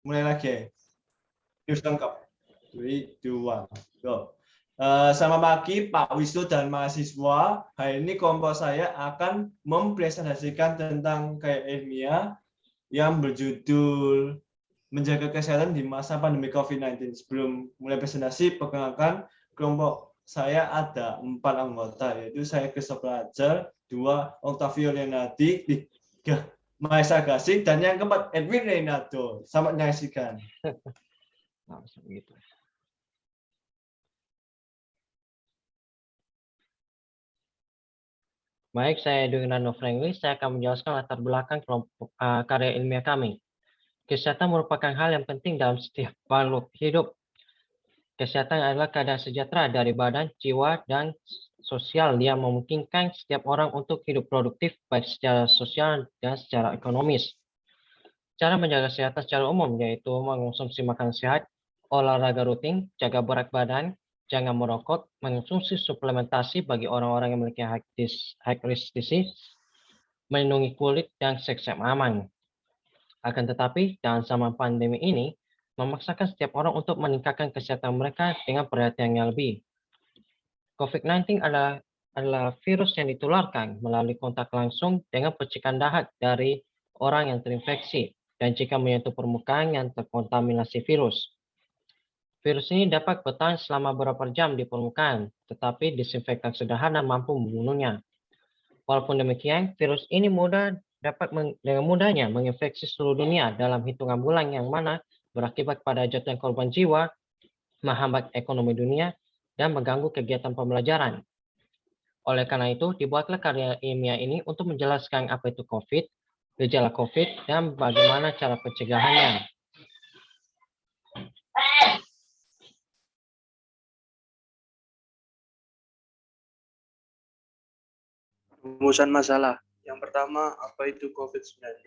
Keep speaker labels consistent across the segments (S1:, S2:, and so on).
S1: Mulai lagi. News lengkap. 3, 2, 1, go. Selamat pagi Pak Wisnu dan mahasiswa. Hari ini kelompok saya akan mempresentasikan tentang karya ilmiah yang berjudul Menjaga Kesehatan di Masa Pandemi COVID-19. Sebelum mulai presentasi, perkenalkan kelompok saya ada 4 anggota, yaitu saya Christopher Ajar, 2 Octavio Leonardi, 3 Maesa Gasing, dan yang keempat Edwin Reynaldo. Selamat menyaksikan.
S2: Nah, gitu. Baik, saya Edwin Rano Franklin. Saya akan menjelaskan latar belakang kelompok karya ilmiah kami. Kesehatan merupakan hal yang penting dalam setiap makhluk hidup. Kesehatan adalah keadaan sejahtera dari badan, jiwa, dan sosial yang memungkinkan setiap orang untuk hidup produktif baik secara sosial dan secara ekonomis. Cara menjaga kesehatan secara umum yaitu mengonsumsi makanan sehat, olahraga rutin, jaga berat badan, jangan merokok, mengonsumsi suplementasi bagi orang-orang yang memiliki high risk disease, melindungi kulit, dan seks yang aman. Akan tetapi, dalam zaman pandemi ini, memaksakan setiap orang untuk meningkatkan kesehatan mereka dengan perhatian yang lebih. COVID-19 adalah virus yang ditularkan melalui kontak langsung dengan percikan dahak dari orang yang terinfeksi dan jika menyentuh permukaan yang terkontaminasi virus. Virus ini dapat bertahan selama beberapa jam di permukaan, tetapi disinfektan sederhana mampu membunuhnya. Walaupun demikian, virus ini dapat dengan mudahnya menginfeksi seluruh dunia dalam hitungan bulan yang mana berakibat pada jatuhnya korban jiwa, menghambat ekonomi dunia, dan mengganggu kegiatan pembelajaran. Oleh karena itu, dibuatlah karya ilmiah ini untuk menjelaskan apa itu COVID, gejala COVID, dan bagaimana cara pencegahannya.
S3: Rumusan masalah. Yang pertama, apa itu COVID-19?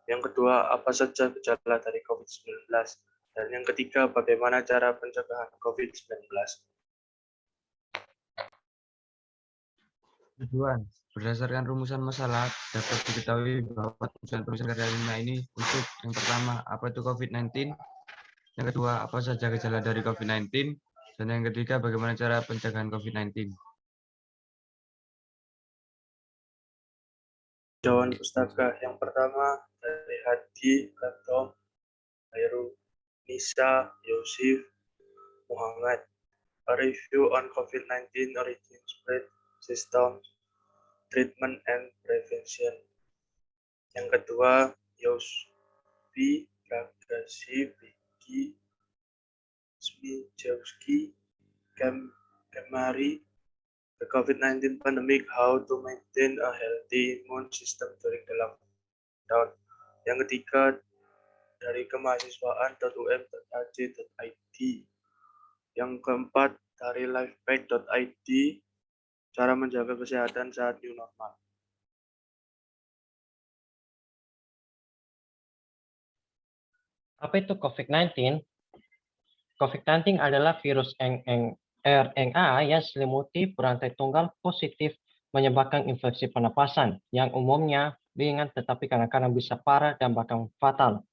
S3: Yang kedua, apa saja gejala dari COVID-19? Dan yang ketiga, bagaimana cara pencegahan COVID-19?
S4: Tujuan. Berdasarkan rumusan masalah, dapat diketahui bahwa tujuan karya ilmiah ini untuk yang pertama, apa itu COVID-19? Yang kedua, apa saja gejala dari COVID-19? Dan yang ketiga, bagaimana cara pencegahan COVID-19?
S3: Jawaban pustaka. Yang pertama, dari Hadi, Gatom, Khairu, Nisa, Yosif, Muhammad. A review on COVID-19 origin, spread, system, treatment, and prevention. Yang kedua, Yosfi, Ragasi, Vicky, Smijewski, Kemari, the COVID-19 pandemic, how to maintain a healthy immune system during the lockdown. Yang ketiga, dari kemahasiswaan.um.ac.id. Yang keempat, dari lifepack.id, cara menjaga kesehatan saat new normal.
S2: Apa itu COVID-19? COVID-19 adalah virus RNA yang selimuti berantai tunggal positif menyebabkan infeksi pernapasan yang umumnya ringan tetapi kadang-kadang bisa parah dan bahkan fatal.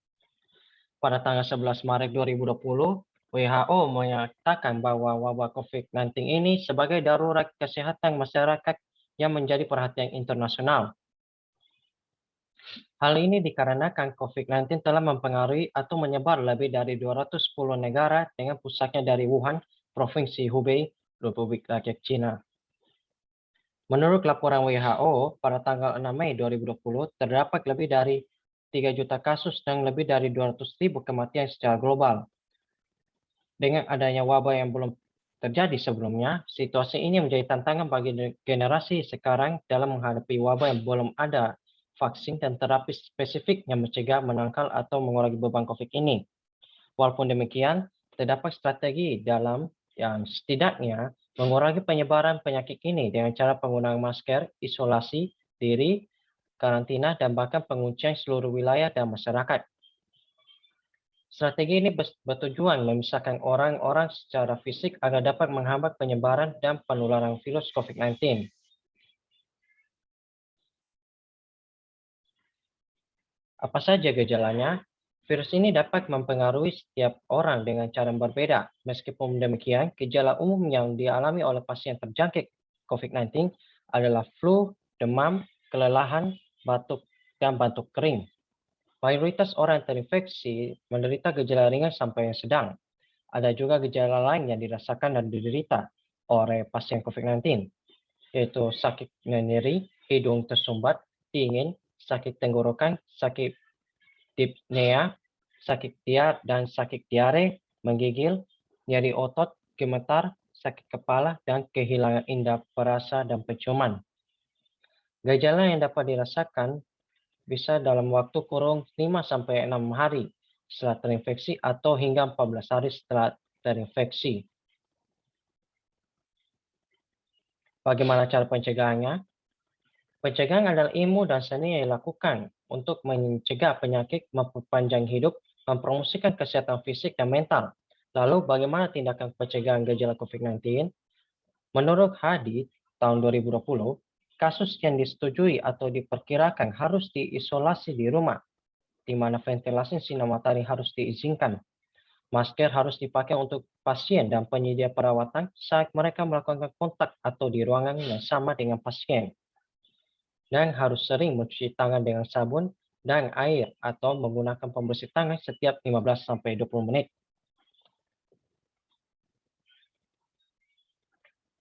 S2: Pada tanggal 11 Maret 2020, WHO menyatakan bahwa wabah COVID-19 ini sebagai darurat kesehatan masyarakat yang menjadi perhatian internasional. Hal ini dikarenakan COVID-19 telah mempengaruhi atau menyebar lebih dari 210 negara dengan pusatnya dari Wuhan, Provinsi Hubei, Republik Rakyat Cina. Menurut laporan WHO, pada tanggal 6 Mei 2020, terdapat lebih dari 3 juta kasus dan lebih dari 200.000 kematian secara global. Dengan adanya wabah yang belum terjadi sebelumnya, situasi ini menjadi tantangan bagi generasi sekarang dalam menghadapi wabah yang belum ada vaksin dan terapi spesifik yang mencegah, menangkal, atau mengurangi beban COVID ini. Walaupun demikian, terdapat strategi dalam yang setidaknya mengurangi penyebaran penyakit ini dengan cara penggunaan masker, isolasi diri, karantina, dan bahkan penguncian seluruh wilayah dan masyarakat. Strategi ini bertujuan memisahkan orang-orang secara fisik agar dapat menghambat penyebaran dan penularan virus COVID-19. Apa saja gejalanya? Virus ini dapat mempengaruhi setiap orang dengan cara yang berbeda. Meskipun demikian, gejala umum yang dialami oleh pasien terjangkit COVID-19 adalah flu, demam, kelelahan, batuk, dan batuk kering. Mayoritas orang yang terinfeksi menderita gejala ringan sampai yang sedang. Ada juga gejala lain yang dirasakan dan diderita oleh pasien COVID-19, yaitu sakit nyeri, hidung tersumbat, dingin, sakit tenggorokan, sakit dipnea, sakit dan sakit diare, menggigil, nyeri otot, gemetar, sakit kepala, dan kehilangan indera perasa dan penciuman. Gejala yang dapat dirasakan bisa dalam waktu kurun 5-6 hari setelah terinfeksi atau hingga 14 hari setelah terinfeksi. Bagaimana cara pencegahannya? Pencegahan adalah ilmu dan seni yang dilakukan untuk mencegah penyakit, memperpanjang hidup, mempromosikan kesehatan fisik dan mental. Lalu bagaimana tindakan pencegahan gejala COVID-19? Menurut Hadi, tahun 2020, kasus yang disetujui atau diperkirakan harus diisolasi di rumah, di mana ventilasi sinar matahari harus diizinkan. Masker harus dipakai untuk pasien dan penyedia perawatan saat mereka melakukan kontak atau di ruangan yang sama dengan pasien. Dan harus sering mencuci tangan dengan sabun dan air atau menggunakan pembersih tangan setiap 15-20 menit.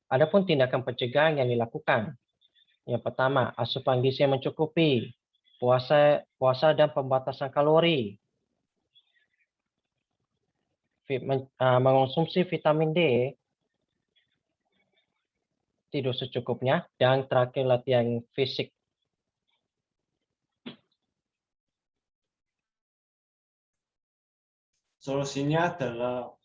S2: Adapun tindakan pencegahan yang dilakukan. Yang pertama, asupan gizi yang mencukupi, puasa dan pembatasan kalori, mengonsumsi vitamin D, tidur secukupnya, dan terakhir latihan fisik.
S1: Solusinya adalah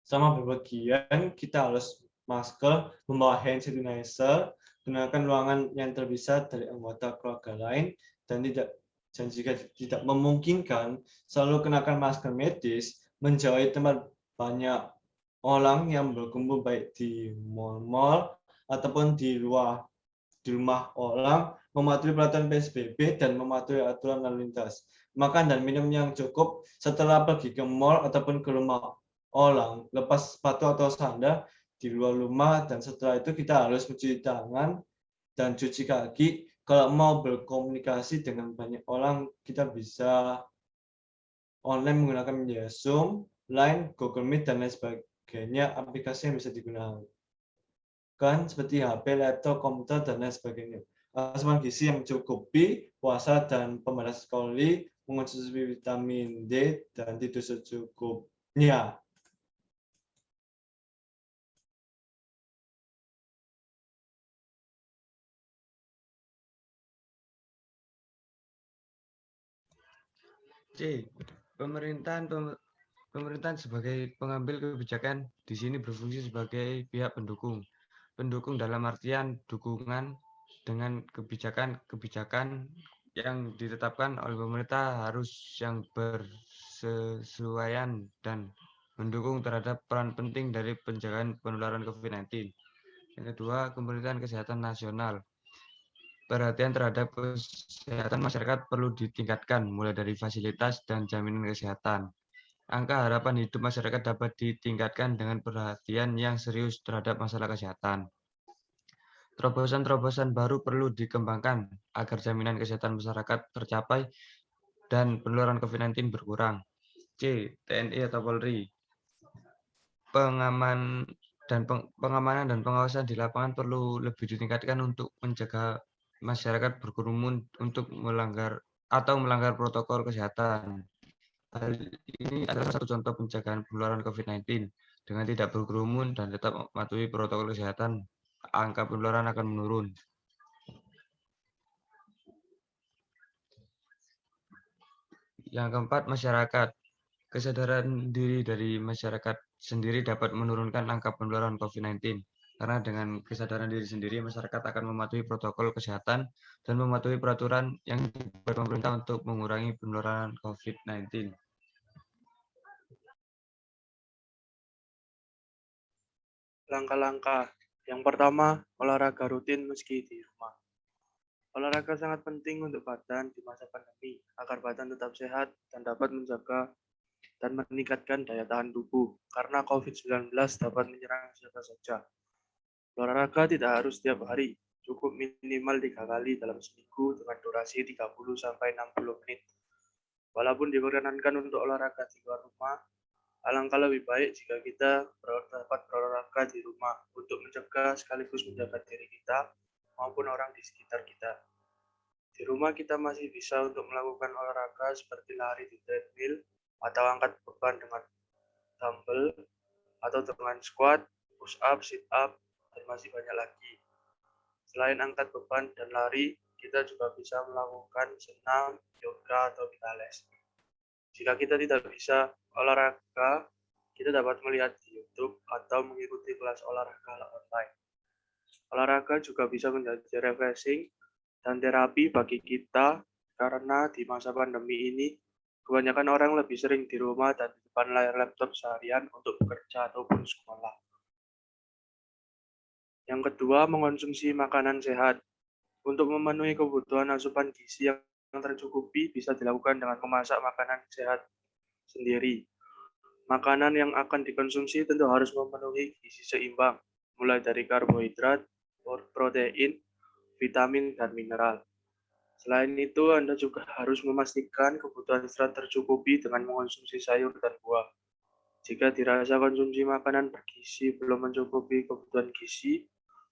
S1: sama berbagian, kita harus masker, membawa hand sanitizer, gunakan ruangan yang terpisah dari anggota keluarga lain, dan jika tidak memungkinkan, selalu kenakan masker medis, menjauhi tempat banyak orang yang berkumpul baik di mal-mal ataupun di rumah orang, mematuhi peraturan PSBB dan mematuhi aturan lalu lintas. Makan dan minum yang cukup setelah pergi ke mal ataupun ke rumah orang, lepas sepatu atau sandal di luar rumah, dan setelah itu kita harus mencuci tangan dan cuci kaki. Kalau mau berkomunikasi dengan banyak orang, kita bisa online menggunakan media Zoom, Line, Google Meet, dan lain sebagainya, aplikasi yang bisa digunakan seperti HP, laptop, komputer, dan lain sebagainya. Asupan gizi yang mencukupi, puasa dan pembatasan kalori, mengonsumsi vitamin D, dan tidur secukupnya.
S4: C. Pemerintahan sebagai pengambil kebijakan di sini berfungsi sebagai pihak pendukung. Pendukung dalam artian dukungan dengan kebijakan-kebijakan yang ditetapkan oleh pemerintah harus yang bersesuaian dan mendukung terhadap peran penting dari pencegahan penularan COVID-19. Yang kedua, pemerintahan kesehatan nasional. Perhatian terhadap kesehatan masyarakat perlu ditingkatkan, mulai dari fasilitas dan jaminan kesehatan. Angka harapan hidup masyarakat dapat ditingkatkan dengan perhatian yang serius terhadap masalah kesehatan. Terobosan-terobosan baru perlu dikembangkan agar jaminan kesehatan masyarakat tercapai dan penularan COVID-19 berkurang. C. TNI atau Polri. Pengamanan dan pengawasan di lapangan perlu lebih ditingkatkan untuk mencegah masyarakat berkerumun untuk melanggar protokol kesehatan. Hal ini adalah satu contoh pencegahan penularan COVID-19. Dengan tidak berkerumun dan tetap mematuhi protokol kesehatan, angka penularan akan menurun. Yang keempat, masyarakat. Kesadaran diri dari masyarakat sendiri dapat menurunkan angka penularan COVID-19. Karena dengan kesadaran diri sendiri, masyarakat akan mematuhi protokol kesehatan dan mematuhi peraturan yang dibuat pemerintah untuk mengurangi penularan COVID-19.
S3: Langkah-langkah. Yang pertama, olahraga rutin meski di rumah. Olahraga sangat penting untuk badan di masa pandemi agar badan tetap sehat dan dapat menjaga dan meningkatkan daya tahan tubuh karena COVID-19 dapat menyerang siapa saja. Olahraga tidak harus setiap hari, cukup minimal 3 kali dalam seminggu dengan durasi 30 sampai 60 menit. Walaupun diperkenankan untuk olahraga di luar rumah, alangkah lebih baik jika kita dapat berolahraga di rumah untuk mencegah sekaligus menjaga diri kita maupun orang di sekitar kita. Di rumah kita masih bisa untuk melakukan olahraga seperti lari di treadmill atau angkat beban dengan dumbbell atau dengan squat, push up, sit up, dan masih banyak lagi. Selain angkat beban dan lari, kita juga bisa melakukan senam, yoga, atau pilates. Jika kita tidak bisa olahraga, kita dapat melihat di YouTube atau mengikuti kelas olahraga online. Olahraga juga bisa menjadi refreshing dan terapi bagi kita karena di masa pandemi ini kebanyakan orang lebih sering di rumah dan di depan layar laptop seharian untuk bekerja ataupun sekolah. Yang kedua, mengonsumsi makanan sehat. Untuk memenuhi kebutuhan asupan gizi yang tercukupi bisa dilakukan dengan memasak makanan sehat sendiri. Makanan yang akan dikonsumsi tentu harus memenuhi gizi seimbang, mulai dari karbohidrat, protein, vitamin, dan mineral. Selain itu, Anda juga harus memastikan kebutuhan serat tercukupi dengan mengonsumsi sayur dan buah. Jika dirasa konsumsi makanan bergizi belum mencukupi kebutuhan gizi,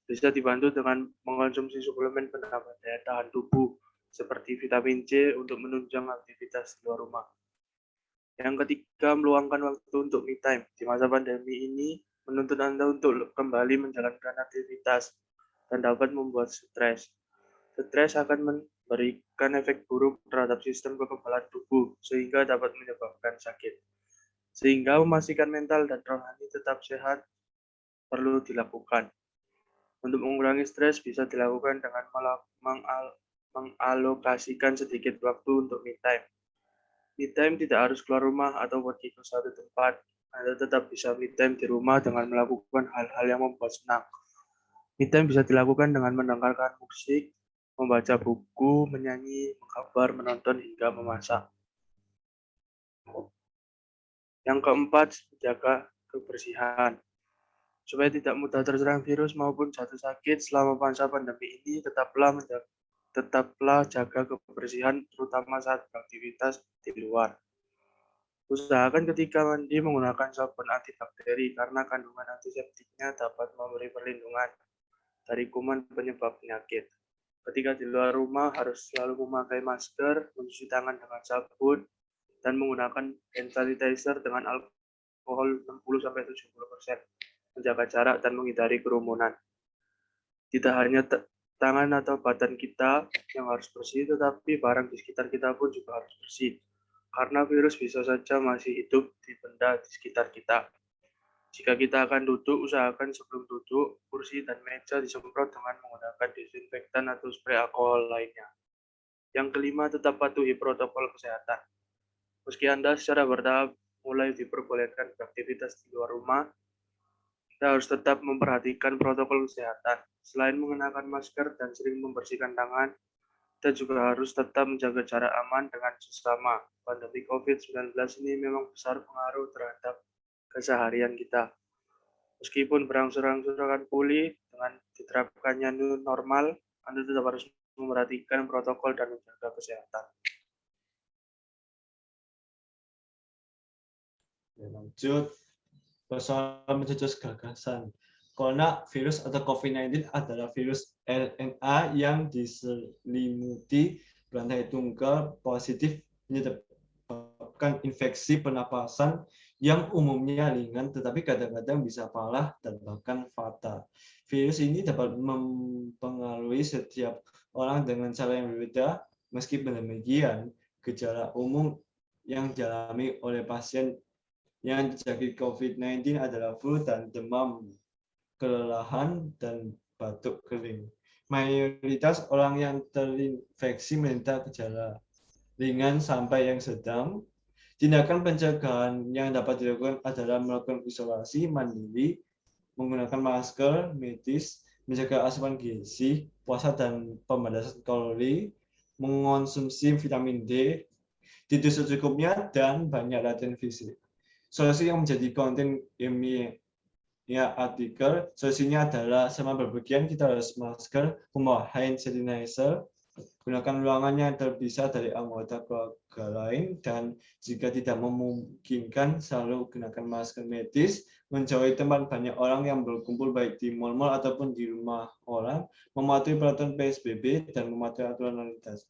S3: bisa dibantu dengan mengonsumsi suplemen penambah daya tahan tubuh seperti vitamin C untuk menunjang aktivitas di luar rumah. Yang ketiga, meluangkan waktu untuk me time. Di masa pandemi ini, menuntut Anda untuk kembali menjalankan aktivitas dan dapat membuat stres. Stres akan memberikan efek buruk terhadap sistem kekebalan tubuh, sehingga dapat menyebabkan sakit. Sehingga memastikan mental dan rohani tetap sehat perlu dilakukan. Untuk mengurangi stres bisa dilakukan dengan mengalokasikan sedikit waktu untuk me time. Me time tidak harus keluar rumah atau pergi ke suatu tempat. Anda tetap bisa me time di rumah dengan melakukan hal-hal yang membuat senang. Me time bisa dilakukan dengan mendengarkan musik, membaca buku, menyanyi, menggambar, menonton, hingga memasak. Yang keempat, menjaga kebersihan. Supaya tidak mudah terserang virus maupun jatuh sakit selama masa pandemi ini, tetaplah jaga kebersihan, terutama saat beraktivitas di luar. Usahakan ketika mandi menggunakan sabun antibakteri karena kandungan antiseptiknya dapat memberi perlindungan dari kuman penyebab penyakit. Ketika di luar rumah harus selalu memakai masker, mencuci tangan dengan sabun, dan menggunakan hand sanitizer dengan alkohol 60-70%. Menjaga jarak dan menghindari kerumunan. Tidak hanya tangan atau badan kita yang harus bersih, tetapi barang di sekitar kita pun juga harus bersih. Karena virus bisa saja masih hidup di benda di sekitar kita. Jika kita akan duduk, usahakan sebelum duduk, kursi dan meja disemprot dengan menggunakan disinfektan atau spray alkohol lainnya. Yang kelima, tetap patuhi protokol kesehatan. Meski Anda secara bertahap mulai diperbolehkan beraktivitas di luar rumah, kita harus tetap memperhatikan protokol kesehatan. Selain mengenakan masker dan sering membersihkan tangan, kita juga harus tetap menjaga jarak aman dengan sesama. Pandemi COVID-19 ini memang besar pengaruh terhadap keseharian kita. Meskipun berangsur-angsur akan pulih dengan diterapkannya new normal, Anda tetap harus memperhatikan protokol dan menjaga kesehatan.
S1: Lanjut, persoalan mencetus gagasan. Coronavirus atau COVID-19 adalah virus RNA yang diselimuti rantai tunggal positif menyebabkan infeksi pernapasan yang umumnya ringan tetapi kadang-kadang bisa parah dan bahkan fatal. Virus ini dapat mempengaruhi setiap orang dengan cara yang berbeda. Meskipun demikian, gejala umum yang dialami oleh pasien yang terjangkit COVID-19 adalah flu dan demam, kelelahan, dan batuk kering. Mayoritas orang yang terinfeksi menderita gejala ringan sampai yang sedang. Tindakan pencegahan yang dapat dilakukan adalah melakukan isolasi mandiri, menggunakan masker medis, menjaga asupan gizi, puasa dan pembatasan kalori, mengonsumsi vitamin D, tidur secukupnya, dan banyak latihan fisik. Solusi yang menjadi konten ilmiah artikel, solusinya adalah sama berpergian kita harus masker, membawa hand sanitizer, gunakan ruangan yang terpisah dari anggota keluarga lain, dan jika tidak memungkinkan selalu gunakan masker medis, menjauhi tempat banyak orang yang berkumpul baik di mal-mal ataupun di rumah orang, mematuhi peraturan PSBB, dan mematuhi aturan lalu lintas.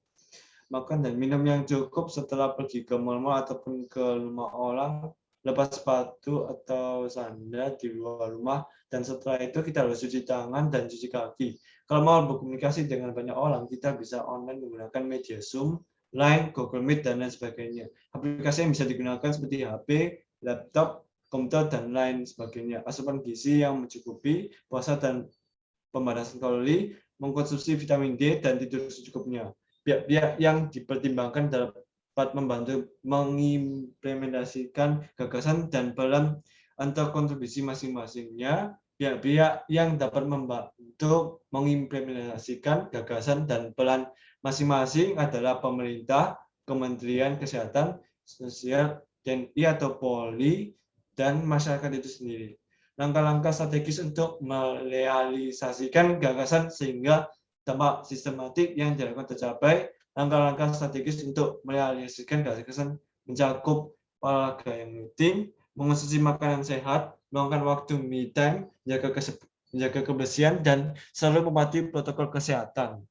S1: Makan dan minum yang cukup setelah pergi ke mal-mal ataupun ke rumah orang, lepas sepatu atau sandal di luar rumah, dan setelah itu kita harus cuci tangan dan cuci kaki. Kalau mau berkomunikasi dengan banyak orang, kita bisa online menggunakan media Zoom, Line, Google Meet, dan lain sebagainya. Aplikasi yang bisa digunakan seperti HP, laptop, komputer, dan lain sebagainya. Asupan gizi yang mencukupi, puasa dan pembatasan kalori, mengkonsumsi vitamin D, dan tidur secukupnya. Pihak-pihak yang dipertimbangkan dapat membantu mengimplementasikan gagasan dan peran antar kontribusi masing-masingnya. Pihak-pihak yang dapat membantu mengimplementasikan gagasan dan peran masing-masing adalah pemerintah, Kementerian Kesehatan, Sosial, TNI atau Polri, dan masyarakat itu sendiri. Langkah-langkah strategis untuk merealisasikan gagasan sehingga dampak sistematik yang dilakukan tercapai. Langkah-langkah strategis untuk merealisasikan gagasan mencakup olahraga yang rutin, mengonsumsi makanan sehat, meluangkan waktu me time, menjaga kebersihan, dan selalu mematuhi protokol kesehatan.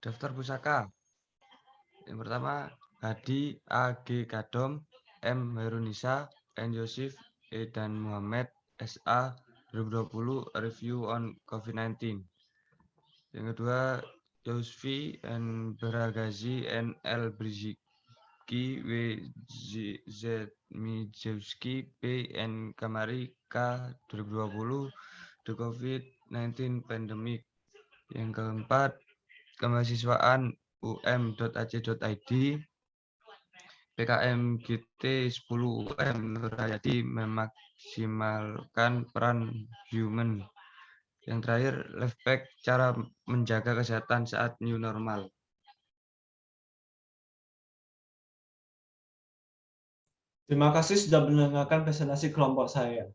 S4: Daftar pusaka. Yang pertama, Hadi A. G. Kadom, M. Herunisa, N. Yosif, E. dan Muhammad, S.A. 2020 Review on COVID-19. Yang kedua, Yusfi N. Beragazi, N. L. Brizki, W. Z. Mijewski, P. N. Kamari, K. 2020 The COVID-19 Pandemic. Yang keempat, kemahasiswaan um.ac.id, PKM GT 10 UM Nur Hayati memaksimalkan peran human. Yang terakhir, Lifepack, cara menjaga kesehatan saat new normal.
S1: Terima kasih sudah mendengarkan presentasi kelompok saya.